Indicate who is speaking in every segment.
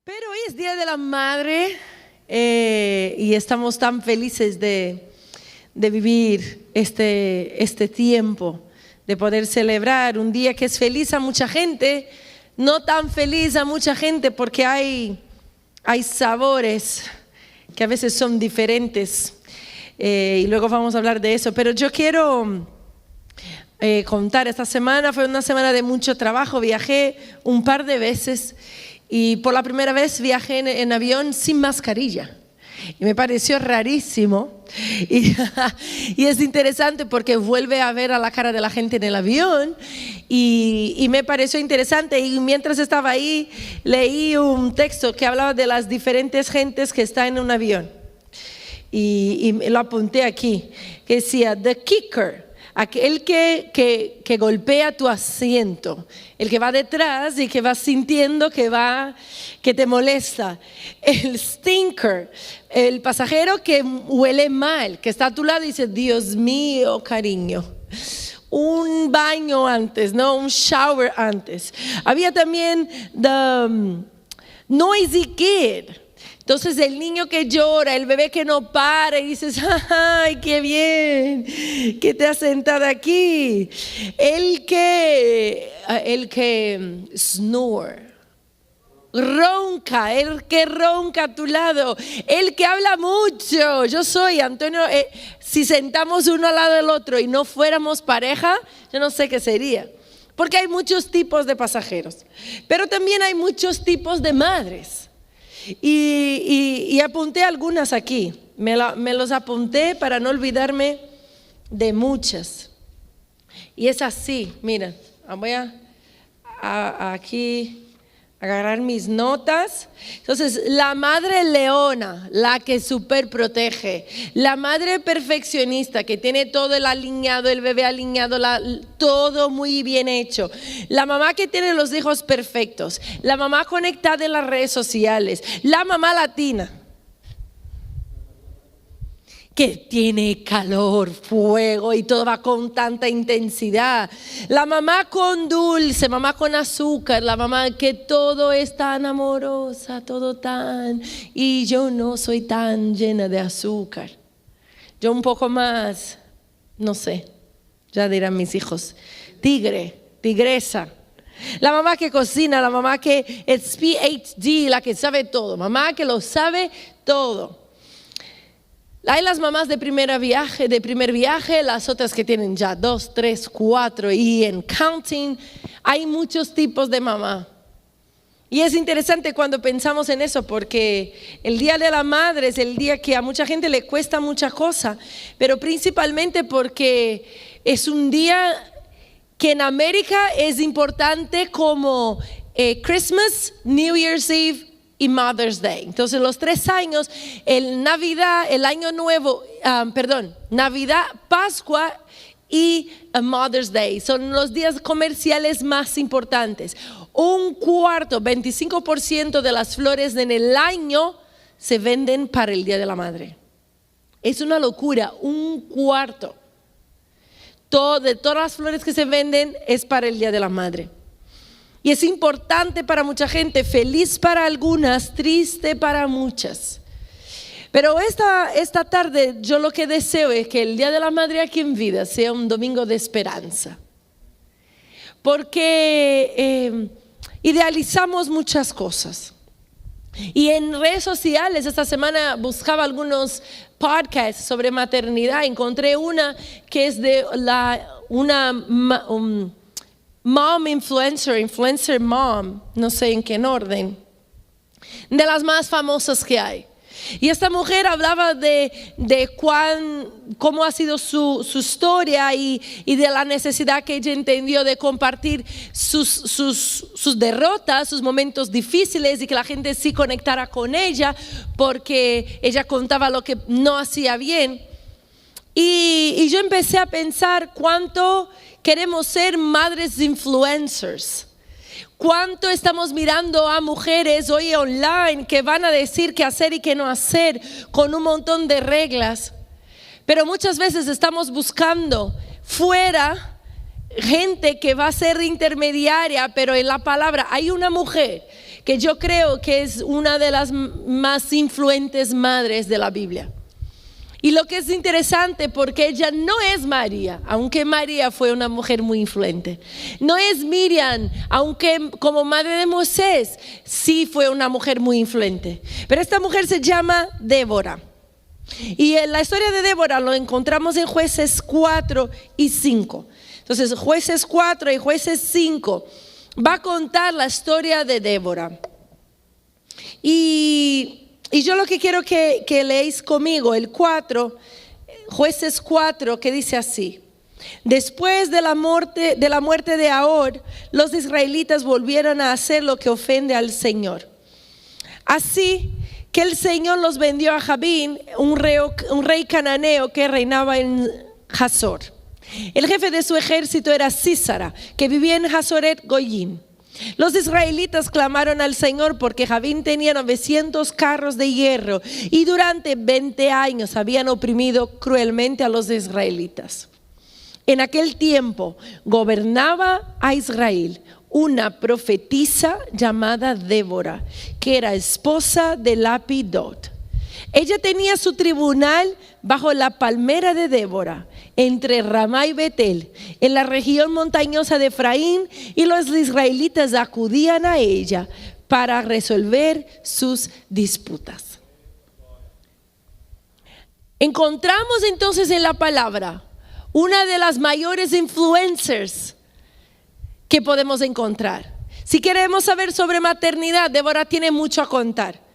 Speaker 1: Pero hoy es Día de la Madre y estamos tan felices de vivir este tiempo, de poder celebrar un día que es feliz a mucha gente, no tan feliz a mucha gente porque hay sabores que a veces son diferentes y luego vamos a hablar de eso. Pero yo quiero contar, esta semana fue una semana de mucho trabajo, viajé un par de veces. Y por la primera vez viajé en avión sin mascarilla. Y me pareció rarísimo. Y es interesante porque vuelve a ver a la cara de la gente en el avión. Y me pareció interesante. Y mientras estaba ahí, leí un texto que hablaba de las diferentes gentes que están en un avión. Y lo apunté aquí. Que decía, the kicker. Aquel que golpea tu asiento, el que va detrás y que va sintiendo que te molesta. El stinker, el pasajero que huele mal, que está a tu lado y dice, Dios mío, cariño, un baño antes, no, un shower antes. Había también the noisy kid. Entonces el niño que llora, el bebé que no para y dices, ¡ay, qué bien que te has sentado aquí! El que snore, ronca, el que ronca a tu lado, el que habla mucho. Yo soy Antonio, si sentamos uno al lado del otro y no fuéramos pareja, yo no sé qué sería. Porque hay muchos tipos de pasajeros, pero también hay muchos tipos de madres. Y apunté algunas aquí, me los apunté para no olvidarme de muchas. Y es así, mira, voy a aquí agarrar mis notas. Entonces, la madre leona, la que súper protege, la madre perfeccionista que tiene todo el alineado, el bebé alineado, todo muy bien hecho, la mamá que tiene los hijos perfectos, la mamá conectada en las redes sociales, la mamá latina que tiene calor, fuego y todo va con tanta intensidad. La mamá con dulce, mamá con azúcar, la mamá que todo es tan amorosa, todo tan... Y yo no soy tan llena de azúcar. Yo un poco más, no sé, ya dirán mis hijos, tigresa. La mamá que cocina, la mamá que es PhD, la que sabe todo, mamá que lo sabe todo. Hay las mamás de primer viaje, las otras que tienen ya 2, 3, 4 y en counting. Hay muchos tipos de mamá. Y es interesante cuando pensamos en eso porque el Día de la Madre es el día que a mucha gente le cuesta mucha cosa, pero principalmente porque es un día que en América es importante como Christmas, New Year's Eve y Mother's Day. Entonces los 3 años, Navidad, el Año Nuevo, Navidad, Pascua y Mother's Day son los días comerciales más importantes. 25% de las flores en el año se venden para el Día de la Madre. Es una locura, 1/4 de todas las flores que se venden es para el Día de la Madre. Y es importante para mucha gente, feliz para algunas, triste para muchas. Pero esta tarde yo lo que deseo es que el Día de la Madre aquí en vida sea un domingo de esperanza. Porque idealizamos muchas cosas. Y en redes sociales esta semana buscaba algunos podcasts sobre maternidad. Encontré una que es de mom influencer mom, no sé en qué orden, de las más famosas que hay. Y esta mujer hablaba de cómo ha sido su historia y de la necesidad que ella entendió de compartir sus derrotas, sus momentos difíciles y que la gente sí conectara con ella porque ella contaba lo que no hacía bien. Y yo empecé a pensar cuánto queremos ser madres influencers. ¿Cuánto estamos mirando a mujeres hoy online que van a decir qué hacer y qué no hacer con un montón de reglas? Pero muchas veces estamos buscando fuera gente que va a ser intermediaria, pero en la palabra hay una mujer que yo creo que es una de las más influyentes madres de la Biblia. Y lo que es interesante, porque ella no es María, aunque María fue una mujer muy influyente. No es Miriam, aunque como madre de Moisés sí fue una mujer muy influyente. Pero esta mujer se llama Débora. Y en la historia de Débora lo encontramos en Jueces 4 y 5. Entonces Jueces 4 y Jueces 5 va a contar la historia de Débora. Y yo lo que quiero que leáis conmigo, el 4, Jueces 4, que dice así: después de la muerte de Ahor, los israelitas volvieron a hacer lo que ofende al Señor. Así que el Señor los vendió a Jabín, un rey cananeo que reinaba en Hazor. El jefe de su ejército era Sísara, que vivía en Hazoret Goyim. Los israelitas clamaron al Señor porque Jabín tenía 900 carros de hierro y durante 20 años habían oprimido cruelmente a los israelitas. En aquel tiempo gobernaba a Israel una profetisa llamada Débora, que era esposa de Lapidot. Ella tenía su tribunal bajo la palmera de Débora, entre Ramá y Betel, en la región montañosa de Efraín, y los israelitas acudían a ella para resolver sus disputas. Encontramos entonces en la palabra una de las mayores influencers que podemos encontrar. Si queremos saber sobre maternidad, Débora tiene mucho a contar.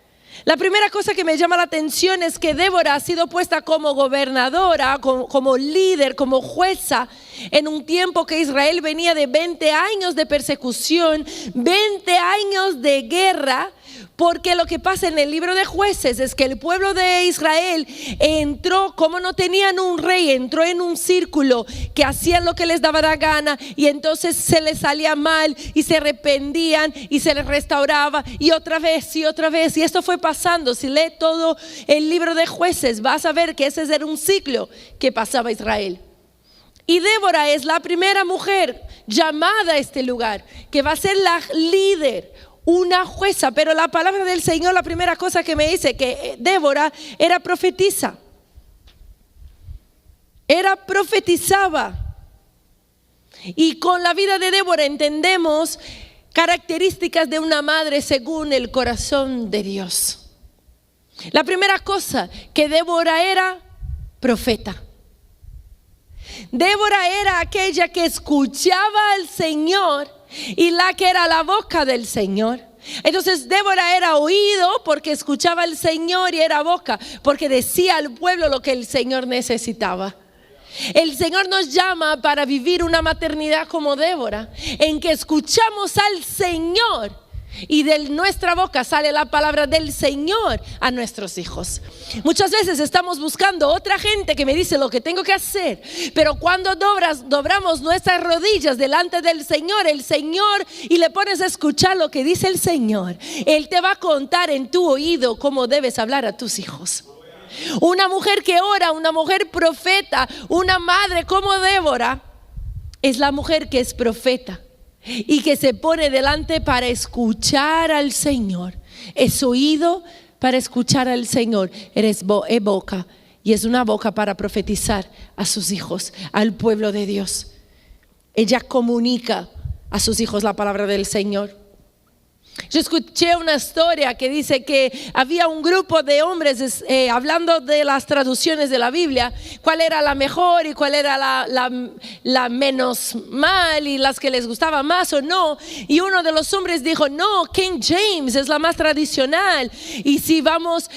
Speaker 1: La primera cosa que me llama la atención es que Débora ha sido puesta como gobernadora, como líder, como jueza, en un tiempo que Israel venía de 20 años de persecución, 20 años de guerra. Porque lo que pasa en el libro de Jueces es que el pueblo de Israel entró, como no tenían un rey, entró en un círculo que hacían lo que les daba la gana, y entonces se les salía mal y se arrepentían y se les restauraba y otra vez y otra vez, y esto fue pasando. Si lee todo el libro de Jueces vas a ver que ese era un ciclo que pasaba Israel. Y Débora es la primera mujer llamada a este lugar, que va a ser la líder, una jueza. Pero la palabra del Señor, la primera cosa que me dice, que Débora era profetisa. Profetizaba. Y con la vida de Débora entendemos características de una madre según el corazón de Dios. La primera cosa, que Débora era profeta. Débora era aquella que escuchaba al Señor y la que era la boca del Señor. Entonces Débora era oído porque escuchaba al Señor, y era boca porque decía al pueblo lo que el Señor necesitaba. El Señor nos llama para vivir una maternidad como Débora, en que escuchamos al Señor y de nuestra boca sale la palabra del Señor a nuestros hijos. Muchas veces estamos buscando otra gente que me dice lo que tengo que hacer, pero cuando dobramos nuestras rodillas delante del Señor, y le pones a escuchar lo que dice el Señor, Él te va a contar en tu oído cómo debes hablar a tus hijos. Una mujer que ora, una mujer profeta, una madre como Débora, es la mujer que es profeta y que se pone delante para escuchar al Señor. Es oído para escuchar al Señor. Es boca, y es una boca para profetizar a sus hijos, al pueblo de Dios. Ella comunica a sus hijos la palabra del Señor. Yo escuché una historia que dice que había un grupo de hombres hablando de las traducciones de la Biblia, cuál era la mejor y cuál era la menos mal, y las que les gustaba más o no. Y uno de los hombres dijo: no, King James es la más tradicional, y si vamos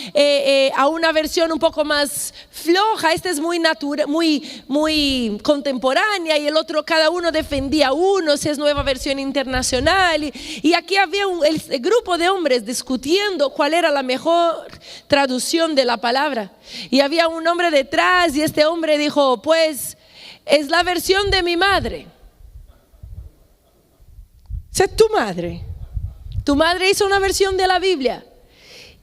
Speaker 1: a una versión un poco más floja, esta es muy natural, muy contemporánea, y el otro, cada uno defendía uno, si es nueva versión internacional. Y aquí había el grupo de hombres discutiendo cuál era la mejor traducción de la palabra, y había un hombre detrás, y este hombre dijo: pues es la versión de mi madre. O sea, tu madre hizo una versión de la Biblia.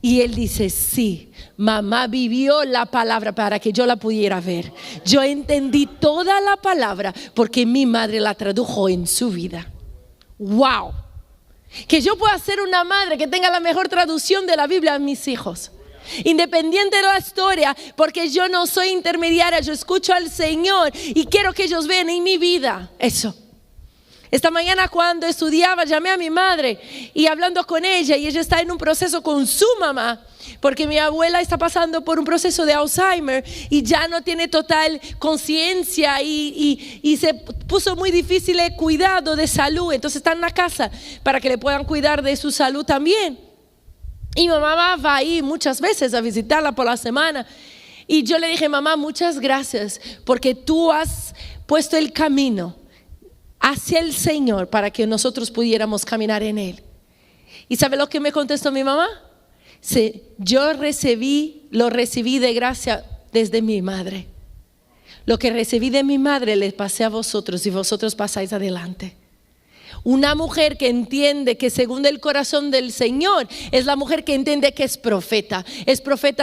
Speaker 1: Y él dice: sí, mamá vivió la palabra para que yo la pudiera ver. Yo entendí toda la palabra porque mi madre la tradujo en su vida. ¡Wow! Que yo pueda ser una madre que tenga la mejor traducción de la Biblia a mis hijos. Independiente de la historia, porque yo no soy intermediaria, yo escucho al Señor y quiero que ellos vean en mi vida eso. Esta mañana cuando estudiaba llamé a mi madre y hablando con ella, y ella está en un proceso con su mamá, porque mi abuela está pasando por un proceso de Alzheimer y ya no tiene total conciencia y se puso muy difícil el cuidado de salud. Entonces está en la casa para que le puedan cuidar de su salud también. Y mi mamá va ahí muchas veces a visitarla por la semana. Y yo le dije, mamá, muchas gracias porque tú has puesto el camino hacia el Señor para que nosotros pudiéramos caminar en Él. ¿Y sabe lo que me contestó mi mamá? Sí, yo lo recibí de gracia desde mi madre. Lo que recibí de mi madre les pasé a vosotros y vosotros pasáis adelante. Una mujer que entiende que según el corazón del Señor es la mujer que entiende que es profeta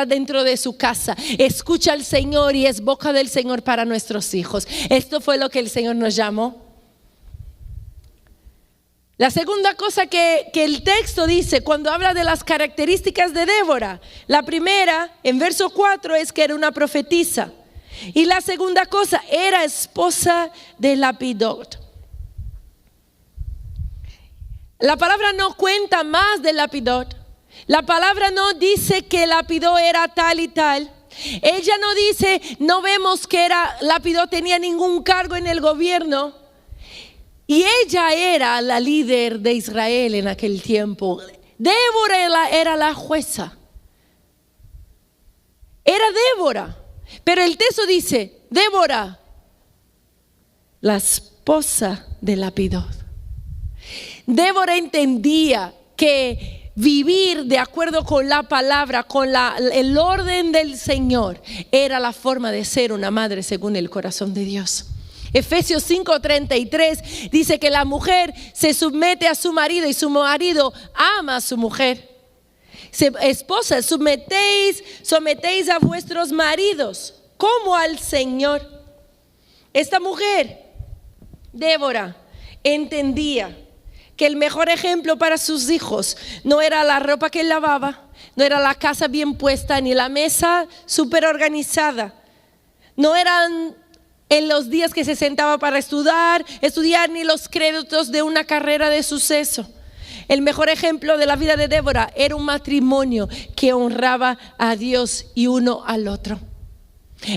Speaker 1: dentro de su casa, escucha al Señor y es boca del Señor para nuestros hijos. Esto fue lo que el Señor nos llamó. La segunda cosa que el texto dice cuando habla de las características de Débora, la primera en verso 4 es que era una profetisa, y la segunda cosa era esposa de Lapidot. La palabra no cuenta más de Lapidot. La palabra no dice que Lapidot era tal y tal. Ella no dice, no vemos que Lapidot tenía ningún cargo en el gobierno. Y ella era la líder de Israel en aquel tiempo. Débora era la jueza. Era Débora. Pero el texto dice, Débora, la esposa de Lapidot. Débora entendía que vivir de acuerdo con la palabra, con el orden del Señor, era la forma de ser una madre según el corazón de Dios. Efesios 5:33 dice que la mujer se somete a su marido y su marido ama a su mujer. Esposas, sometéis a vuestros maridos como al Señor. Esta mujer, Débora, entendía que el mejor ejemplo para sus hijos no era la ropa que lavaba, no era la casa bien puesta, ni la mesa súper organizada. No eran en los días que se sentaba para estudiar, ni los créditos de una carrera de suceso. El mejor ejemplo de la vida de Débora era un matrimonio que honraba a Dios y uno al otro.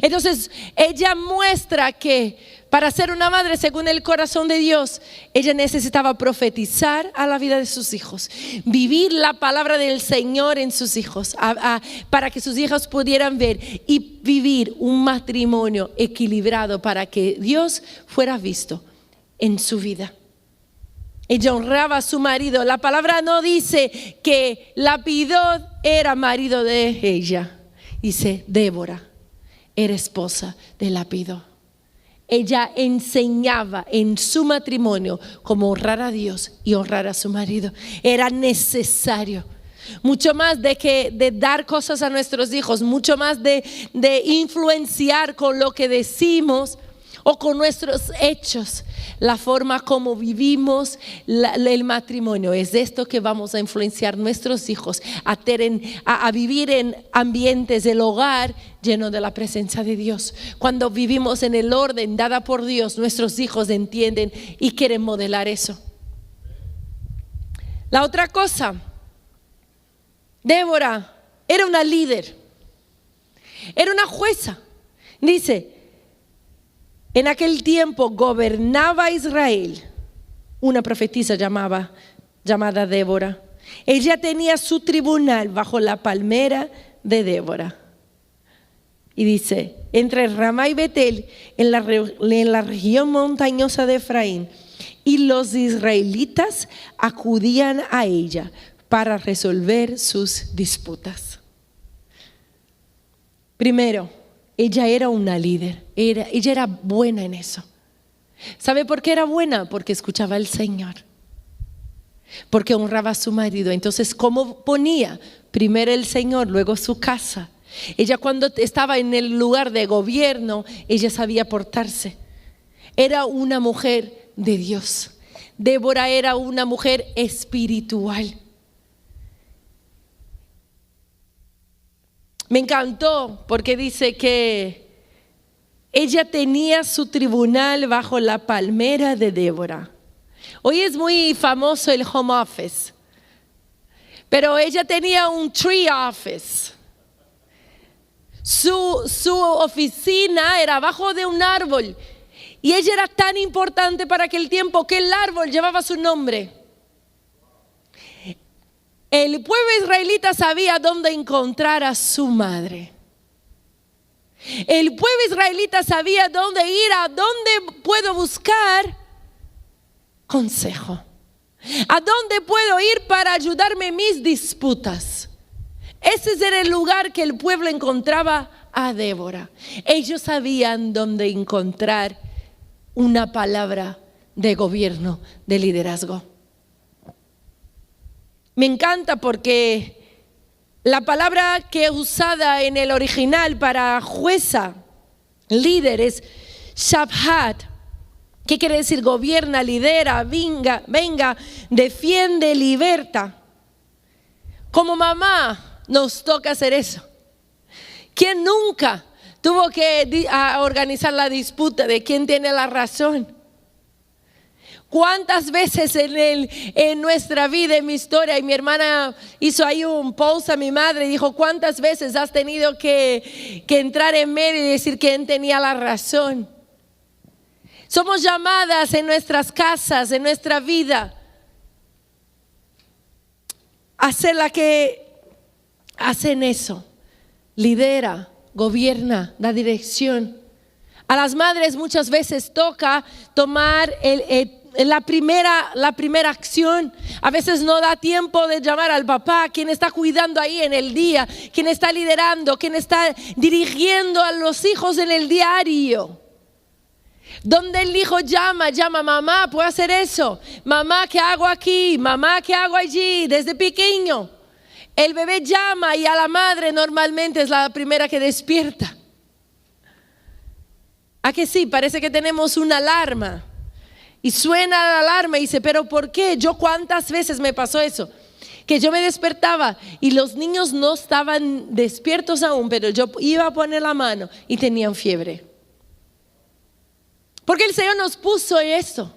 Speaker 1: Entonces ella muestra que para ser una madre según el corazón de Dios, ella necesitaba profetizar a la vida de sus hijos, vivir la palabra del Señor en sus hijos, para que sus hijos pudieran ver y vivir un matrimonio equilibrado para que Dios fuera visto en su vida. Ella honraba a su marido. La palabra no dice que Lapidot era marido de ella, dice Débora era esposa de Lapidot. Ella enseñaba en su matrimonio cómo honrar a Dios y honrar a su marido. Era necesario. Mucho más de dar cosas a nuestros hijos, mucho más de influenciar con lo que decimos o con nuestros hechos. La forma como vivimos el matrimonio es esto que vamos a influenciar nuestros hijos a vivir en ambientes del hogar lleno de la presencia de Dios. Cuando vivimos en el orden dada por Dios, nuestros hijos entienden y quieren modelar eso. La otra cosa, Débora era una líder, era una jueza. Dice, en aquel tiempo gobernaba Israel una profetisa llamada Débora. Ella tenía su tribunal bajo la palmera de Débora. Y dice, entre Ramá y Betel, en la región montañosa de Efraín, y los israelitas acudían a ella para resolver sus disputas. Primero, ella era una líder, ella era buena en eso. ¿Sabe por qué era buena? Porque escuchaba al Señor, porque honraba a su marido. Entonces, ¿cómo ponía? Primero el Señor, luego su casa. Ella cuando estaba en el lugar de gobierno, ella sabía portarse. Era una mujer de Dios. Débora era una mujer espiritual. Me encantó porque dice que ella tenía su tribunal bajo la palmera de Débora. Hoy es muy famoso el home office, pero ella tenía un tree office. Su oficina era abajo de un árbol y ella era tan importante para aquel tiempo que el árbol llevaba su nombre. El pueblo israelita sabía dónde encontrar a su madre. El pueblo israelita sabía dónde ir, a dónde puedo buscar consejo. ¿A dónde puedo ir para ayudarme en mis disputas? Ese era el lugar que el pueblo encontraba a Débora. Ellos sabían dónde encontrar una palabra de gobierno, de liderazgo. Me encanta porque la palabra que es usada en el original para jueza, líder, es shabhat. ¿Qué quiere decir? Gobierna, lidera, venga, defiende, liberta. Como mamá nos toca hacer eso. ¿Quién nunca tuvo que organizar la disputa de quién tiene la razón? ¿Cuántas veces en nuestra vida, en mi historia, y mi hermana hizo ahí un post a mi madre y dijo, ¿cuántas veces has tenido que entrar en medio y decir quién tenía la razón? Somos llamadas en nuestras casas, en nuestra vida, a ser la que hacen eso. Lidera, gobierna, da dirección. A las madres muchas veces toca tomar la primera acción. A veces no da tiempo de llamar al papá, quien está cuidando ahí en el día, quien está liderando, quien está dirigiendo a los hijos en el diario. Donde el hijo llama, mamá, ¿puedo hacer eso? Mamá, ¿qué hago aquí? Mamá, ¿qué hago allí? Desde pequeño. El bebé llama y a la madre normalmente es la primera que despierta. ¿A que sí? Parece que tenemos una alarma. Y suena la alarma y dice, ¿pero por qué? Yo cuántas veces me pasó eso. Que yo me despertaba y los niños no estaban despiertos aún, pero yo iba a poner la mano y tenían fiebre. Porque el Señor nos puso eso.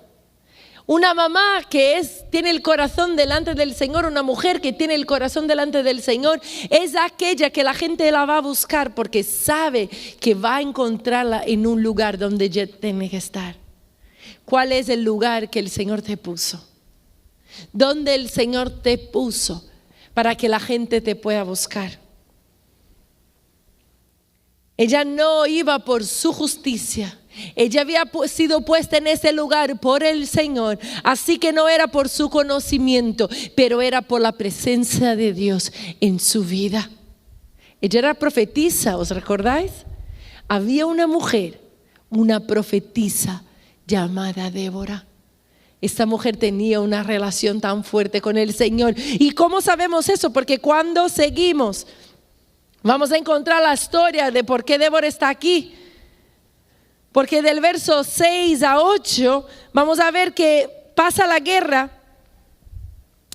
Speaker 1: Una mamá que tiene el corazón delante del Señor, una mujer que tiene el corazón delante del Señor, es aquella que la gente la va a buscar porque sabe que va a encontrarla en un lugar donde ella tiene que estar. ¿Cuál es el lugar que el Señor te puso? ¿Dónde el Señor te puso para que la gente te pueda buscar? Ella no iba por su justicia. Ella había sido puesta en ese lugar por el Señor, así que no era por su conocimiento, pero era por la presencia de Dios en su vida. Ella era profetisa, ¿os recordáis? Había una mujer, una profetisa llamada Débora. Esta mujer tenía una relación tan fuerte con el Señor. ¿Y cómo sabemos eso? Porque cuando seguimos, vamos a encontrar la historia de por qué Débora está aquí. Porque del verso 6 a 8 vamos a ver que pasa la guerra.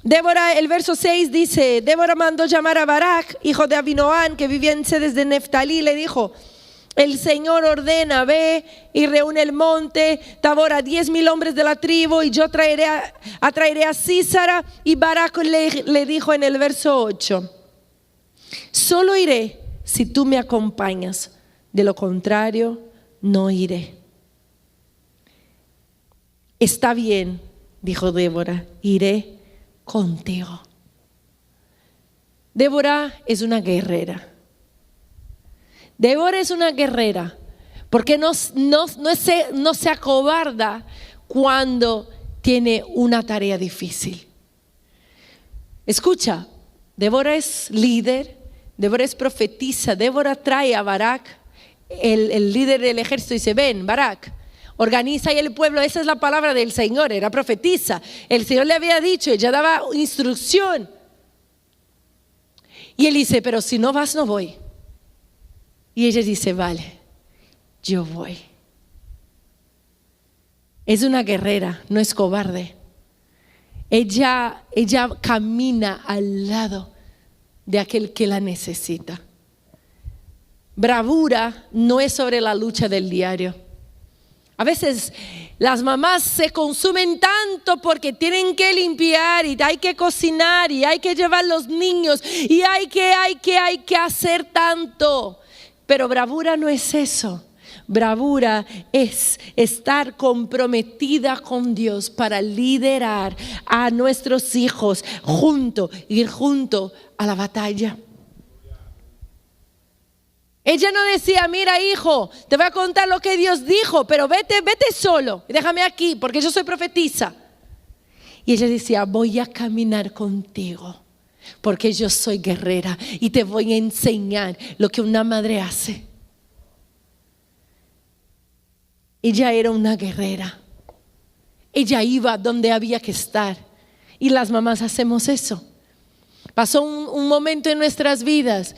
Speaker 1: Débora, el verso 6 dice, Débora mandó llamar a Barak, hijo de Abinoam, que vivía en Cedes de Neftalí, le dijo, el Señor ordena, ve y reúne el monte Tabor a 10,000 hombres de la tribu y yo atraeré a Sísara. Y Barak le dijo en el verso 8, solo iré si tú me acompañas, de lo contrario no iré. Está bien, dijo Débora, iré contigo. Débora es una guerrera. Débora es una guerrera porque no se acobarda cuando tiene una tarea difícil. Escucha, Débora es líder, Débora es profetisa. Débora trae a Barak, el líder del ejército, y dice, ven Barak, organiza ahí el pueblo. Esa es la palabra del Señor, era profetisa. El Señor le había dicho, ella daba instrucción. Y él dice, pero si no vas, no voy. Y ella dice, vale, yo voy. Es una guerrera, no es cobarde. ella camina al lado de aquel que la necesita. Bravura no es sobre la lucha del diario. A veces las mamás se consumen tanto porque tienen que limpiar y hay que cocinar y hay que llevar los niños y hay que hacer tanto. Pero bravura no es eso. Bravura es estar comprometida con Dios para liderar a nuestros hijos ir junto a la batalla. Ella no decía, mira hijo, te voy a contar lo que Dios dijo, pero vete solo, déjame aquí porque yo soy profetisa. Y ella decía, voy a caminar contigo porque yo soy guerrera y te voy a enseñar lo que una madre hace. Ella era una guerrera. Ella iba donde había que estar. Y las mamás hacemos eso. Pasó un momento en nuestras vidas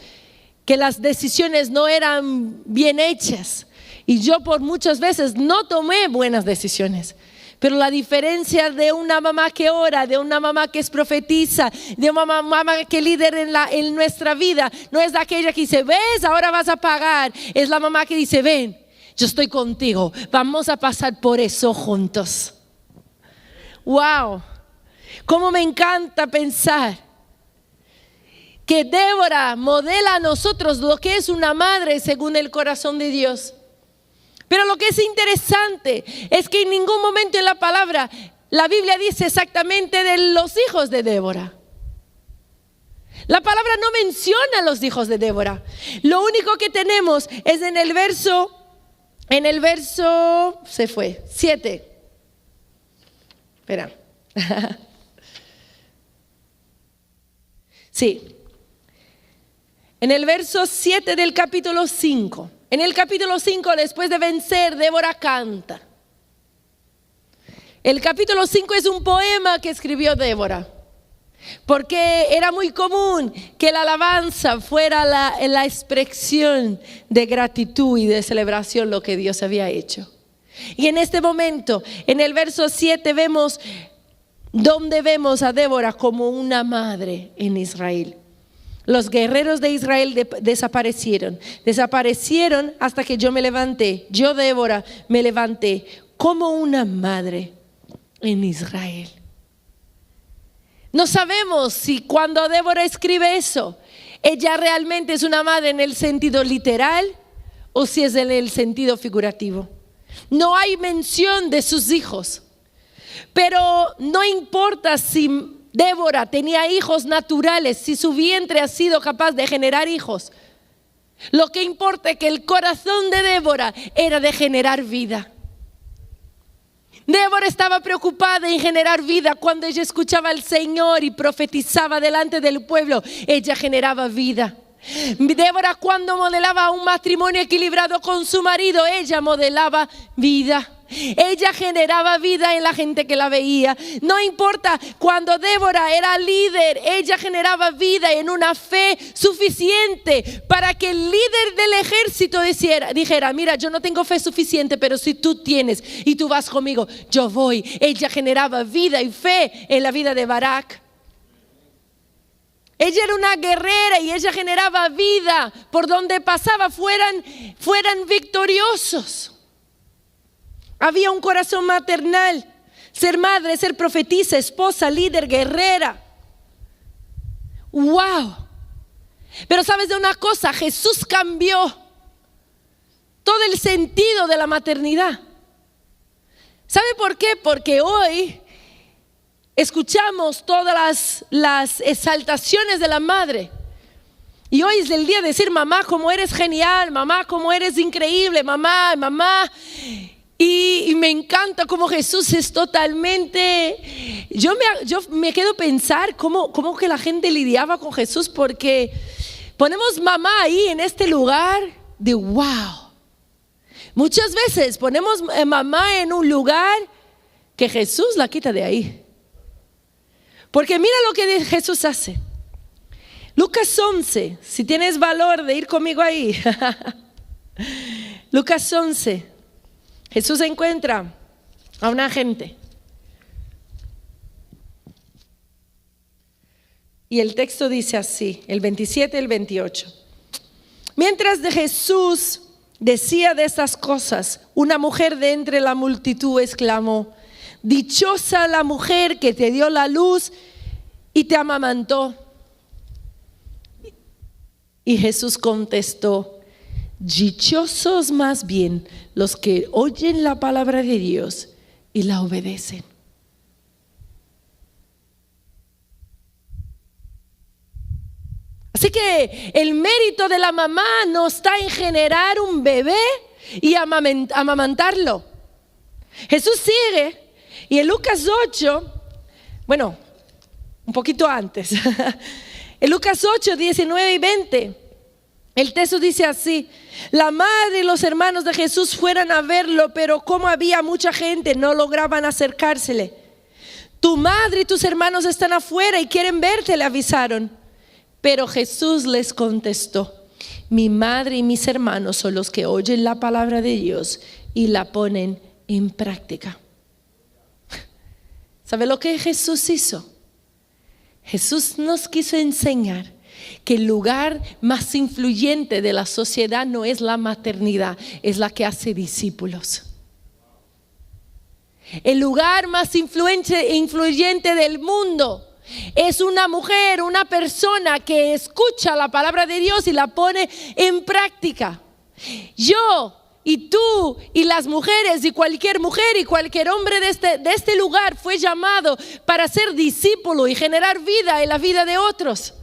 Speaker 1: que las decisiones no eran bien hechas. Y yo por muchas veces no tomé buenas decisiones. Pero la diferencia de una mamá que ora, de una mamá que es profetiza, de una mamá que lidera en nuestra vida, no es aquella que dice, ves, ahora vas a pagar. Es la mamá que dice, ven, yo estoy contigo, vamos a pasar por eso juntos. Wow, cómo me encanta pensar que Débora modela a nosotros lo que es una madre según el corazón de Dios. Pero lo que es interesante es que en ningún momento en la palabra la Biblia dice exactamente de los hijos de Débora. La palabra no menciona a los hijos de Débora. Lo único que tenemos es en el verso 7. Espera. Sí. En el verso 7 del capítulo 5. En el capítulo 5, después de vencer, Débora canta. El capítulo 5 es un poema que escribió Débora. Porque era muy común que la alabanza fuera la expresión de gratitud y de celebración lo que Dios había hecho. Y en este momento, en el verso 7 vemos a Débora como una madre en Israel. Los guerreros de Israel desaparecieron hasta que yo me levanté. Yo, Débora, me levanté como una madre en Israel. No sabemos si cuando Débora escribe eso, ella realmente es una madre en el sentido literal o si es en el sentido figurativo. No hay mención de sus hijos, pero no importa si Débora tenía hijos naturales, si su vientre ha sido capaz de generar hijos. Lo que importa es que el corazón de Débora era de generar vida. Débora estaba preocupada en generar vida. Cuando ella escuchaba al Señor y profetizaba delante del pueblo, ella generaba vida. Débora, cuando modelaba un matrimonio equilibrado con su marido, ella modelaba vida. Ella generaba vida en la gente que la veía. No importa, cuando Débora era líder, ella generaba vida en una fe suficiente para que el líder del ejército dijera, mira, yo no tengo fe suficiente, pero si tú tienes y tú vas conmigo, yo voy. Ella generaba vida y fe en la vida de Barak. Ella era una guerrera y ella generaba vida. Por donde pasaba fueran victoriosos. Había un corazón maternal. Ser madre, ser profetisa, esposa, líder, guerrera. ¡Wow! Pero ¿sabes de una cosa? Jesús cambió todo el sentido de la maternidad. ¿Sabe por qué? Porque hoy escuchamos todas las exaltaciones de la madre. Y hoy es el día de decir, mamá, cómo eres genial, mamá, cómo eres increíble, mamá. Y me encanta cómo Jesús es totalmente... Yo me quedo a pensar cómo que la gente lidiaba con Jesús, porque ponemos mamá ahí en este lugar de wow. Muchas veces ponemos mamá en un lugar que Jesús la quita de ahí. Porque mira lo que Jesús hace. Lucas 11, si tienes valor de ir conmigo ahí. Lucas 11. Jesús encuentra a una gente. Y el texto dice así, el 27 y el 28. Mientras de Jesús decía de estas cosas, una mujer de entre la multitud exclamó: dichosa la mujer que te dio la luz y te amamantó. Y Jesús contestó: dichosos más bien los que oyen la palabra de Dios y la obedecen. Así que el mérito de la mamá no está en generar un bebé y amamantarlo. Jesús sigue y en Lucas 8, bueno, un poquito antes, en Lucas 8, 19 y 20, el texto dice así: la madre y los hermanos de Jesús fueron a verlo, pero como había mucha gente, no lograban acercársele. Tu madre y tus hermanos están afuera y quieren verte, le avisaron. Pero Jesús les contestó: mi madre y mis hermanos son los que oyen la palabra de Dios y la ponen en práctica. ¿Sabe lo que Jesús hizo? Jesús nos quiso enseñar que el lugar más influyente de la sociedad no es la maternidad, es la que hace discípulos. El lugar más influyente del mundo es una mujer, una persona que escucha la palabra de Dios y la pone en práctica. Yo y tú y las mujeres y cualquier mujer y cualquier hombre de este lugar fue llamado para ser discípulo y generar vida en la vida de otros.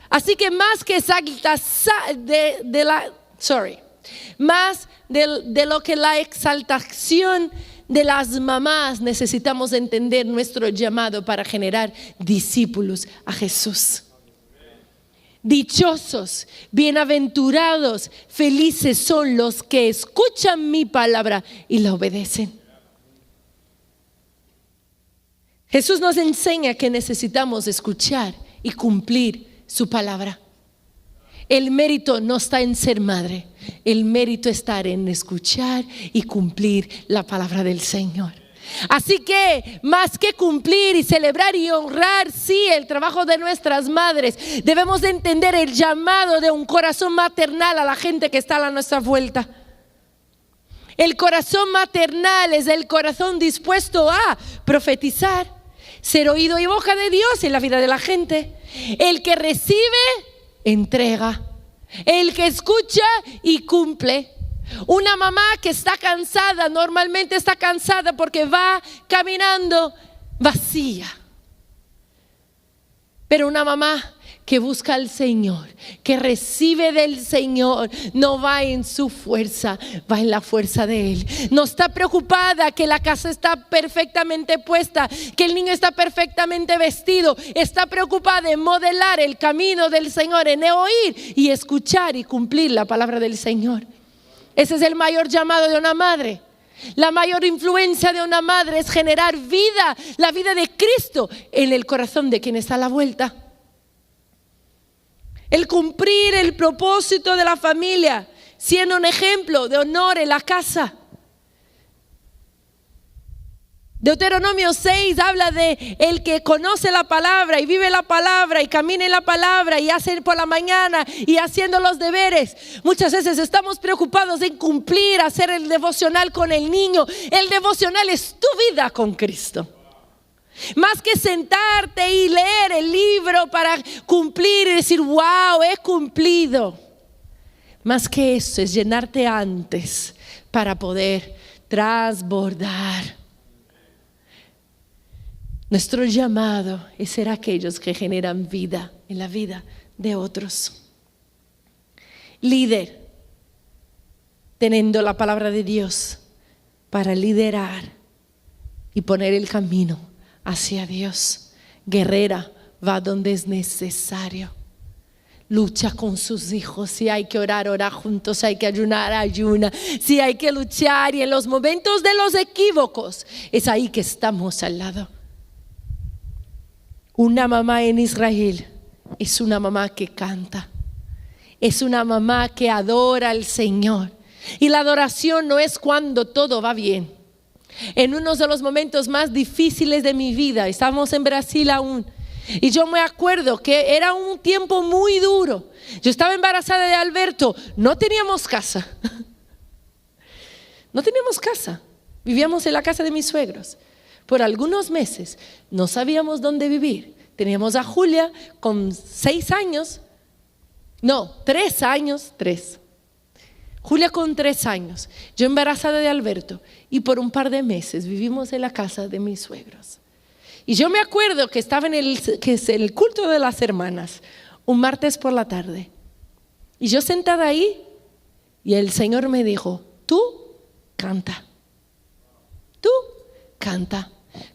Speaker 1: Así que más que más de lo que la exaltación de las mamás, necesitamos entender nuestro llamado para generar discípulos a Jesús. Dichosos, bienaventurados, felices son los que escuchan mi palabra y la obedecen. Jesús nos enseña que necesitamos escuchar y cumplir su palabra. El mérito no está en ser madre, el mérito está en escuchar y cumplir la palabra del Señor. Así que más que cumplir y celebrar y honrar, sí, el trabajo de nuestras madres, debemos de entender el llamado de un corazón maternal a la gente que está a nuestra vuelta. El corazón maternal es el corazón dispuesto a profetizar, ser oído y boca de Dios en la vida de la gente. El que recibe, entrega. El que escucha y cumple. Una mamá que está cansada, normalmente está cansada porque va caminando vacía. Pero una mamá que busca al Señor, que recibe del Señor, no va en su fuerza, va en la fuerza de Él. No está preocupada que la casa está perfectamente puesta, que el niño está perfectamente vestido. Está preocupada en modelar el camino del Señor, en oír y escuchar y cumplir la palabra del Señor. Ese es el mayor llamado de una madre. La mayor influencia de una madre es generar vida, la vida de Cristo en el corazón de quien está a la vuelta. El cumplir el propósito de la familia, siendo un ejemplo de honor en la casa. Deuteronomio 6 habla de el que conoce la palabra y vive la palabra y camina en la palabra y hace por la mañana y haciendo los deberes. Muchas veces estamos preocupados en cumplir, hacer el devocional con el niño. El devocional es tu vida con Cristo. Más que sentarte y leer el libro para cumplir y decir, wow, he cumplido. Más que eso es llenarte antes para poder transbordar. Nuestro llamado es ser aquellos que generan vida en la vida de otros. Líder, teniendo la palabra de Dios para liderar y poner el camino hacia Dios. Guerrera, va donde es necesario. Lucha con sus hijos. Si hay que orar, ora juntos. Si hay que ayunar, ayuna. Si hay que luchar, y en los momentos de los equívocos es ahí que estamos al lado. Una mamá en Israel es una mamá que canta. Es una mamá que adora al Señor. Y la adoración no es cuando todo va bien. En uno de los momentos más difíciles de mi vida, estamos en Brasil aún, Y yo me acuerdo que era un tiempo muy duro. Yo estaba embarazada de Alberto, no teníamos casa. No teníamos casa, vivíamos en la casa de mis suegros. Por algunos meses no sabíamos dónde vivir. Teníamos a Julia con 3 años. Julia con 3 años, yo embarazada de Alberto, y por un par de meses vivimos en la casa de mis suegros. Y yo me acuerdo que estaba en el culto de las hermanas, un martes por la tarde. Y yo sentada ahí, y el Señor me dijo, tú canta.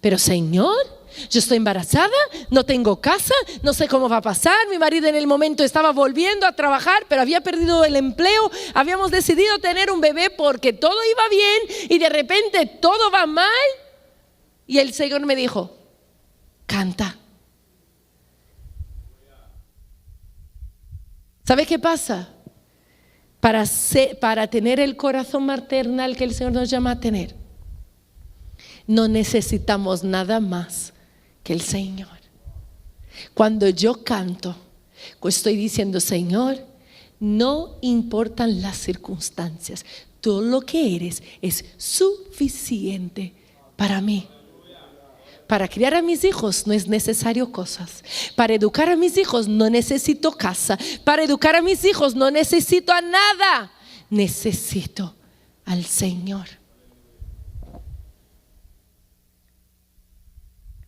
Speaker 1: Pero Señor, yo estoy embarazada, no tengo casa, no sé cómo va a pasar. Mi marido en el momento estaba volviendo a trabajar, pero había perdido el empleo. Habíamos decidido tener un bebé porque todo iba bien y de repente todo va mal. Y el Señor me dijo, canta. ¿Sabe qué pasa? Para tener el corazón maternal que el Señor nos llama a tener, no necesitamos nada más que el Señor. Cuando yo canto, estoy diciendo, Señor, no importan las circunstancias, todo lo que eres es suficiente para mí. Para criar a mis hijos no es necesario cosas. Para educar a mis hijos no necesito casa. Para educar a mis hijos no necesito a nada. Necesito al Señor.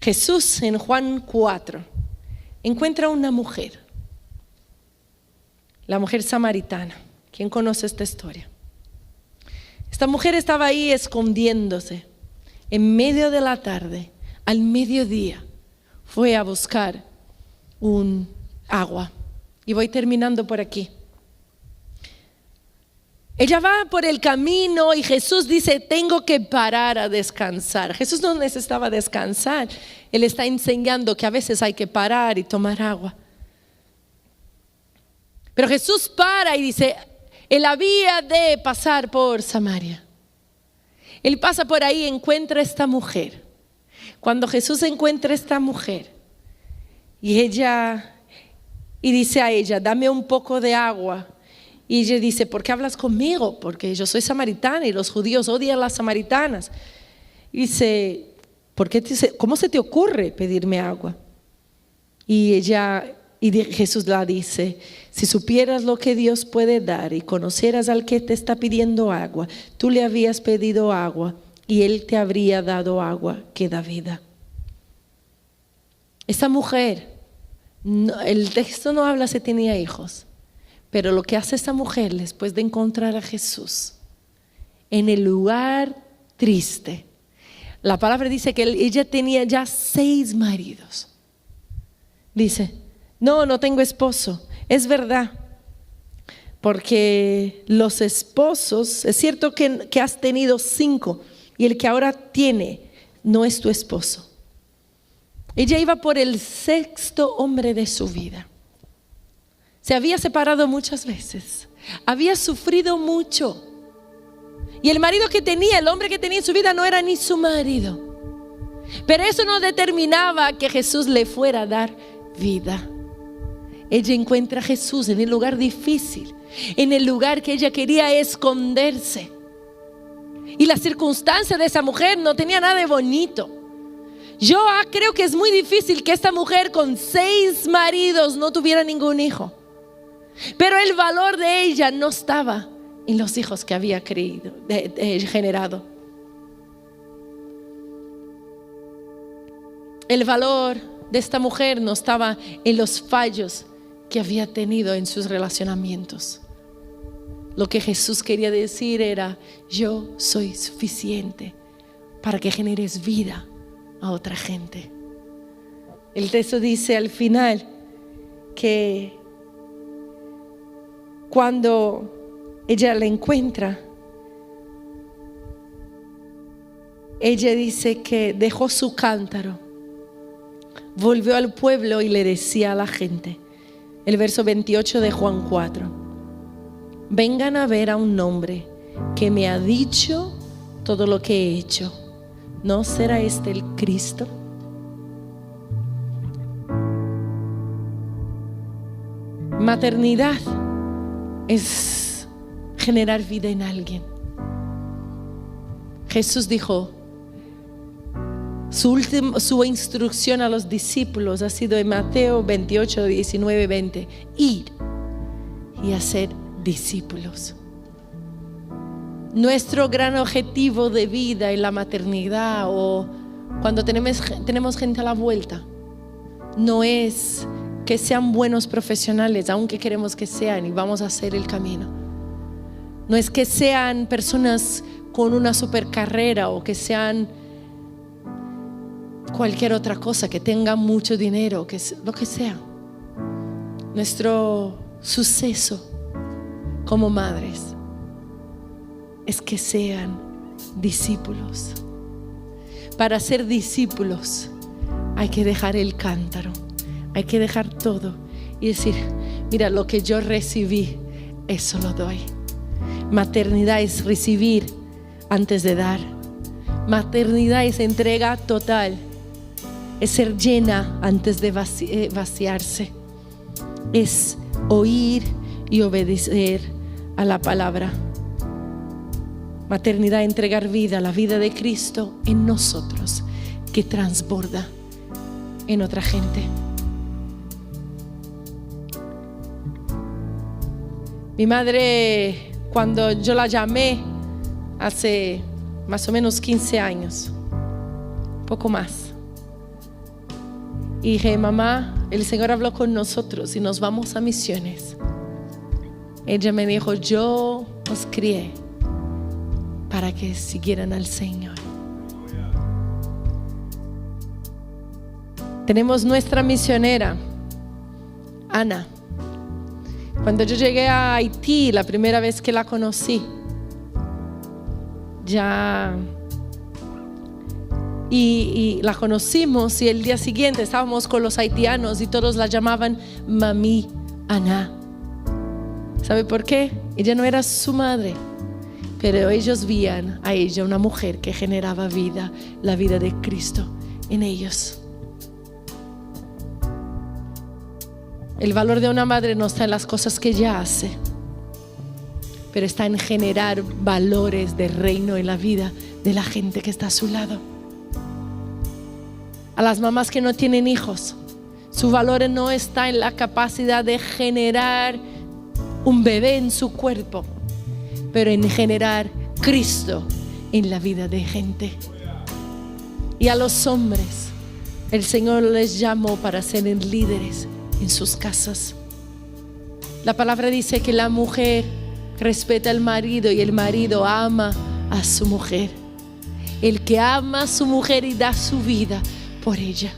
Speaker 1: Jesús en Juan 4 encuentra una mujer, la mujer samaritana. ¿Quién conoce esta historia? Esta mujer estaba ahí escondiéndose en medio de la tarde. Al mediodía fue a buscar un agua. Y voy terminando por aquí. Ella va por el camino y Jesús dice, tengo que parar a descansar. Jesús no necesitaba descansar. Él está enseñando que a veces hay que parar y tomar agua. Pero Jesús para y dice, él había de pasar por Samaria. Él pasa por ahí y encuentra a esta mujer. Cuando Jesús encuentra a esta mujer y dice a ella, dame un poco de agua. Y ella dice, ¿por qué hablas conmigo? Porque yo soy samaritana y los judíos odian a las samaritanas. Y dice, ¿cómo se te ocurre pedirme agua? Y Jesús la dice, si supieras lo que Dios puede dar y conocieras al que te está pidiendo agua, tú le habías pedido agua y Él te habría dado agua que da vida. Esta mujer, el texto no habla si tenía hijos. Pero lo que hace esta mujer después de encontrar a Jesús en el lugar triste, la palabra dice que ella tenía ya 6 maridos. Dice, no tengo esposo. Es verdad, porque los esposos, es cierto que has tenido 5 y el que ahora tiene no es tu esposo. Ella iba por el 6º hombre de su vida. Se había separado muchas veces, había sufrido mucho. Y el marido que tenía, el hombre que tenía en su vida no era ni su marido. Pero eso no determinaba que Jesús le fuera a dar vida. Ella encuentra a Jesús en el lugar difícil, en el lugar que ella quería esconderse. Y la circunstancia de esa mujer no tenía nada de bonito. Yo creo que es muy difícil que esta mujer con 6 maridos no tuviera ningún hijo. Pero el valor de ella no estaba en los hijos que había generado. El valor de esta mujer no estaba en los fallos que había tenido en sus relacionamientos. Lo que Jesús quería decir era, yo soy suficiente para que generes vida a otra gente. El texto dice al final que cuando ella la encuentra, ella dice que dejó su cántaro, volvió al pueblo y le decía a la gente, el verso 28 de Juan 4, vengan a ver a un hombre que me ha dicho todo lo que he hecho. ¿No será este el Cristo? Maternidad es generar vida en alguien. Jesús dijo, su instrucción a los discípulos ha sido en Mateo 28, 19, 20. Ir y hacer discípulos. Nuestro gran objetivo de vida en la maternidad o cuando tenemos gente a la vuelta no es que sean buenos profesionales, aunque queremos que sean y vamos a hacer el camino. No es que sean personas con una super carrera o que sean cualquier otra cosa, que tengan mucho dinero, que lo que sea. Nuestro suceso como madres es que sean discípulos. Para ser discípulos hay que dejar el cántaro, hay que dejar todo y decir, mira, lo que yo recibí, eso lo doy. Maternidad es recibir antes de dar. Maternidad es entrega total. Es ser llena antes de vaciarse. Es oír y obedecer a la palabra. Maternidad, entregar vida, la vida de Cristo en nosotros, que transborda en otra gente. Mi madre, cuando yo la llamé hace más o menos 15 años, poco más, y dije, mamá, el Señor habló con nosotros y nos vamos a misiones. Ella me dijo, yo os crié para que siguieran al Señor. Tenemos nuestra misionera, Ana. Cuando yo llegué a Haití, la primera vez que la conocí, y la conocimos, y el día siguiente estábamos con los haitianos y todos la llamaban Mami Ana. ¿Sabe por qué? Ella no era su madre, pero ellos veían a ella una mujer que generaba vida, la vida de Cristo en ellos. El valor de una madre no está en las cosas que ella hace, pero está en generar valores de reino en la vida de la gente que está a su lado. A las mamás que no tienen hijos, su valor no está en la capacidad de generar un bebé en su cuerpo, pero en generar Cristo en la vida de gente. Y a los hombres, el Señor les llamó para ser líderes en sus casas. La palabra dice que la mujer respeta al marido y el marido ama a su mujer. El que ama a su mujer y da su vida por ella.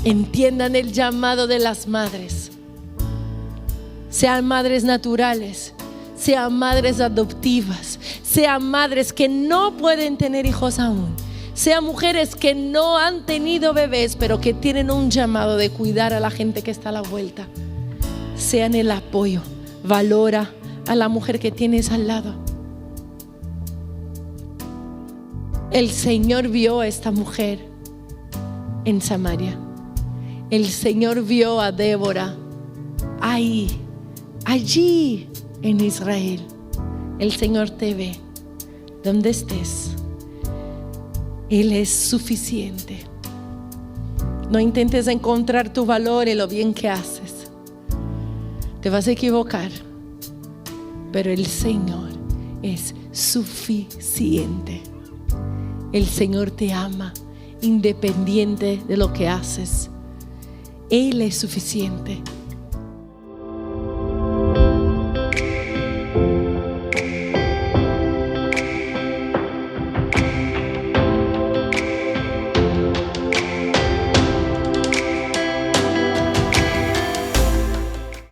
Speaker 1: Entiendan el llamado de las madres. Sean madres naturales, sean madres adoptivas, sean madres que no pueden tener hijos aún, sean mujeres que no han tenido bebés pero que tienen un llamado de cuidar a la gente que está a la vuelta. Sean el apoyo. Valora a la mujer que tienes al lado. El Señor vio a esta mujer en Samaria. El Señor vio a Débora allí en Israel. El Señor te ve donde estés. Él es suficiente. No intentes encontrar tu valor en lo bien que haces. Te vas a equivocar, pero el Señor es suficiente. El Señor te ama independiente de lo que haces. Él es suficiente.